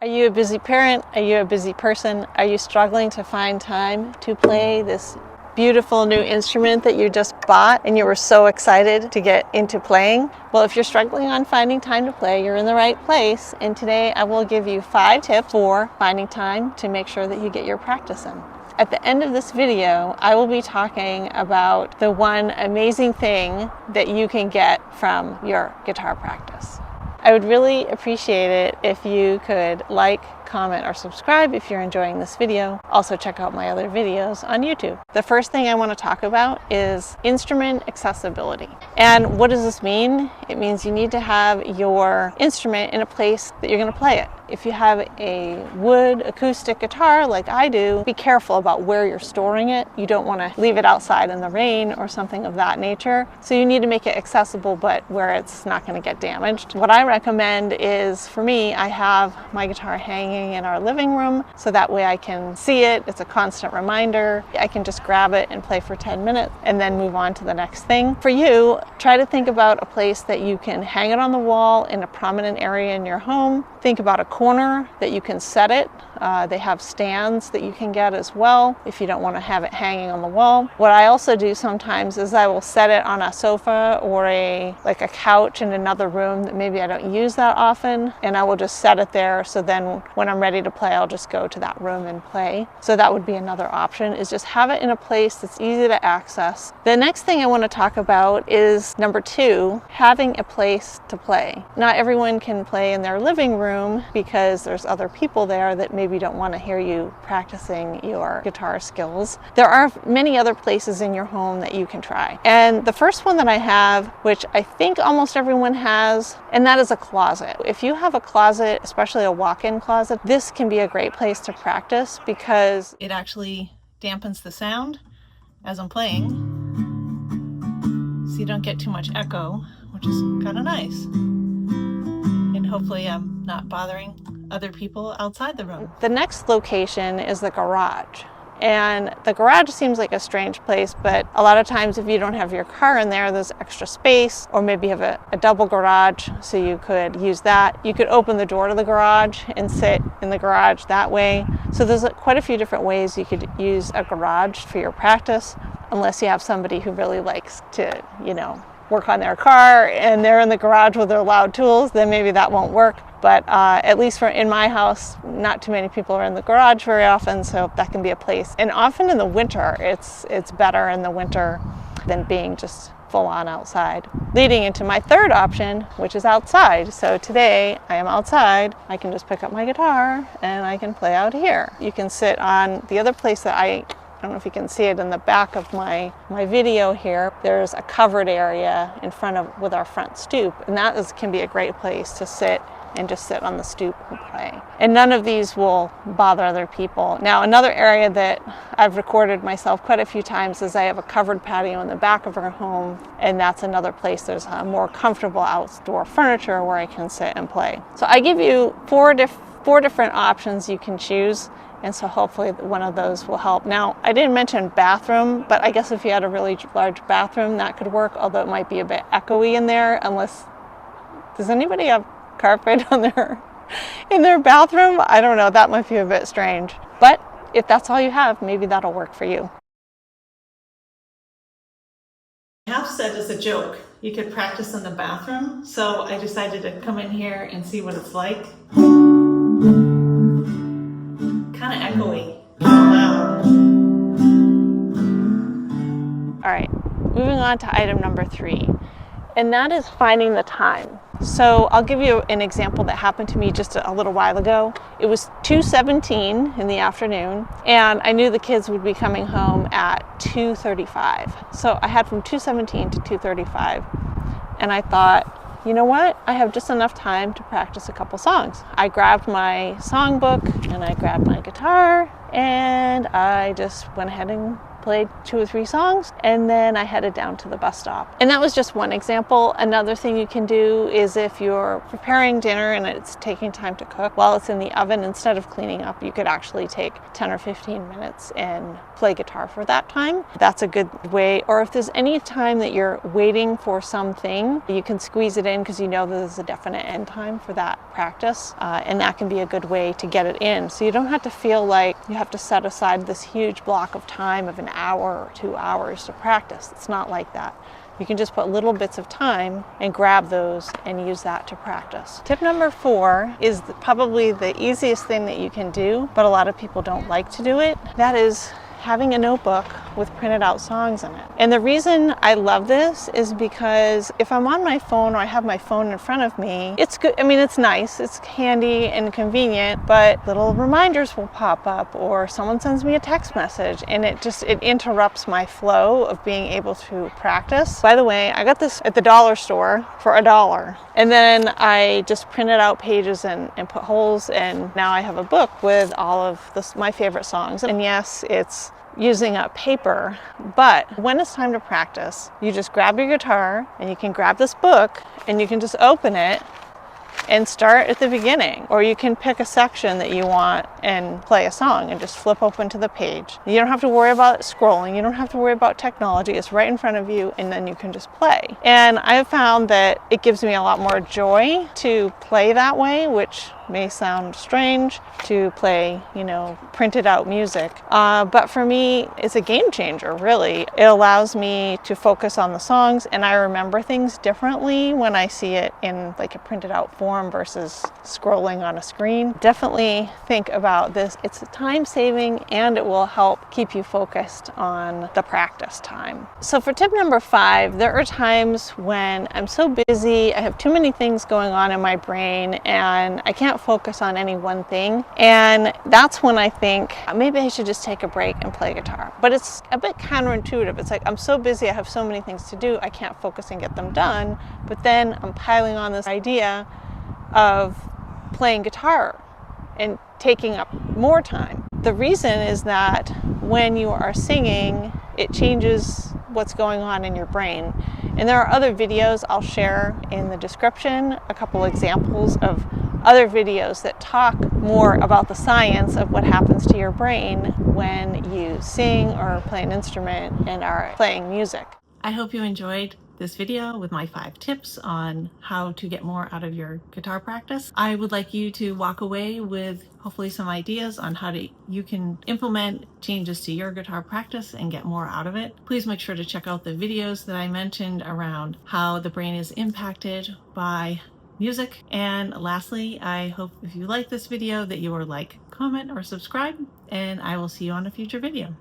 Are you a busy parent? Are you a busy person? Are you struggling to find time to play this beautiful new instrument that you just bought and you were so excited to get into playing? Well, if you're struggling on finding time to play, you're in the right place. And today I will give you 5 tips for finding time to make sure that you get your practice in. At the end of this video, I will be talking about the one amazing thing that you can get from your guitar practice. I would really appreciate it if you could like, comment, or subscribe if you're enjoying this video. Also check out my other videos on YouTube. The first thing I want to talk about is instrument accessibility. And what does this mean? It means you need to have your instrument in a place that you're going to play it. If you have a wood acoustic guitar like I do, be careful about where you're storing it. You don't want to leave it outside in the rain or something of that nature. So you need to make it accessible, but where it's not going to get damaged. What I recommend is, for me, I have my guitar hanging in our living room, so that way I can see it. It's a constant reminder. I can just grab it and play for 10 minutes and then move on to the next thing. For you, try to think about a place that you can hang it on the wall in a prominent area in your home. Think about a corner that you can set it. They have stands that you can get as well if you don't want to have it hanging on the wall. What I also do sometimes is I will set it on a sofa or a couch in another room that maybe I don't use that often, and I will just set it there, so then when I'm ready to play, I'll just go to that room and play. So that would be another option, is just have it in a place that's easy to access. The next thing I want to talk about is number 2, having a place to play. Not everyone can play in their living room because there's other people there that maybe don't want to hear you practicing your guitar skills. There are many other places in your home that you can try. And the first one that I have, which I think almost everyone has, and that is a closet. If you have a closet, especially a walk-in closet, this can be a great place to practice because it actually dampens the sound as I'm playing, so you don't get too much echo, which is kind of nice. And hopefully I'm not bothering other people outside the room. The next location is the garage. And the garage seems like a strange place, but a lot of times if you don't have your car in there, there's extra space, or maybe you have a double garage, so you could use that. You could open the door to the garage and sit in the garage that way. So there's quite a few different ways you could use a garage for your practice, unless you have somebody who really likes to, work on their car and they're in the garage with their loud tools, then maybe that won't work. But at least in my house, not too many people are in the garage very often, so that can be a place. And often in the winter, it's better in the winter than being just full on outside. Leading into my third option, which is outside. So today I am outside. I can just pick up my guitar and I can play out here. You can sit on the other place that I don't know if you can see it in the back of my video here. There's a covered area in front with our front stoop, and that can be a great place to sit and just sit on the stoop and play. And none of these will bother other people. Now, another area that I've recorded myself quite a few times is I have a covered patio in the back of our home, and that's another place. There's a more comfortable outdoor furniture where I can sit and play. So I give you four different options you can choose. And so hopefully one of those will help. Now, I didn't mention bathroom, but I guess if you had a really large bathroom, that could work, although it might be a bit echoey in there, does anybody have carpet in their bathroom? I don't know, that might be a bit strange. But if that's all you have, maybe that'll work for you. I have said as a joke, you could practice in the bathroom, so I decided to come in here and see what it's like. Kind of echoey, loud. All right, moving on to item number 3, and that is finding the time. So I'll give you an example that happened to me just a little while ago. It was 2:17 in the afternoon, and I knew the kids would be coming home at 2:35. So I had from 2:17 to 2:35, and I thought, you know what? I have just enough time to practice a couple songs. I grabbed my songbook and I grabbed my guitar and I just went ahead and played 2 or 3 songs, and then I headed down to the bus stop. And that was just one example. Another thing you can do is if you're preparing dinner and it's taking time to cook while it's in the oven, instead of cleaning up, you could actually take 10 or 15 minutes and play guitar for that time. That's a good way. Or if there's any time that you're waiting for something, you can squeeze it in because you know there's a definite end time for that practice, and that can be a good way to get it in. So you don't have to feel like you have to set aside this huge block of time of an hour or 2 hours to practice. It's not like that. You can just put little bits of time and grab those and use that to practice. Tip number 4 is probably the easiest thing that you can do, but a lot of people don't like to do it. That is having a notebook with printed out songs in it. And the reason I love this is because if I'm on my phone or I have my phone in front of me, it's good. I mean, it's nice, it's handy and convenient, but little reminders will pop up or someone sends me a text message and it interrupts my flow of being able to practice. By the way, I got this at the dollar store for $1. And then I just printed out pages and put holes, and now I have a book with all of my favorite songs. And yes, it's using up paper, but when it's time to practice, you just grab your guitar and you can grab this book and you can just open it and start at the beginning, or you can pick a section that you want and play a song and just flip open to the page. You don't have to worry about scrolling, you don't have to worry about technology, it's right in front of you, and then you can just play. And I've found that it gives me a lot more joy to play that way, which may sound strange to play, printed out music. But for me, it's a game changer, really. It allows me to focus on the songs, and I remember things differently when I see it in like a printed out form versus scrolling on a screen. Definitely think about this. It's time saving and it will help keep you focused on the practice time. So for tip number 5, there are times when I'm so busy, I have too many things going on in my brain, and I can't focus on any one thing. And that's when I think maybe I should just take a break and play guitar. But it's a bit counterintuitive. It's like I'm so busy, I have so many things to do, I can't focus and get them done. But then I'm piling on this idea of playing guitar and taking up more time. The reason is that when you are singing, it changes what's going on in your brain. And there are other videos I'll share in the description, a couple examples of other videos that talk more about the science of what happens to your brain when you sing or play an instrument and are playing music. I hope you enjoyed this video with my 5 tips on how to get more out of your guitar practice. I would like you to walk away with hopefully some ideas on how you can implement changes to your guitar practice and get more out of it. Please make sure to check out the videos that I mentioned around how the brain is impacted by music. And lastly, I hope if you like this video that you will like, comment, or subscribe, and I will see you on a future video.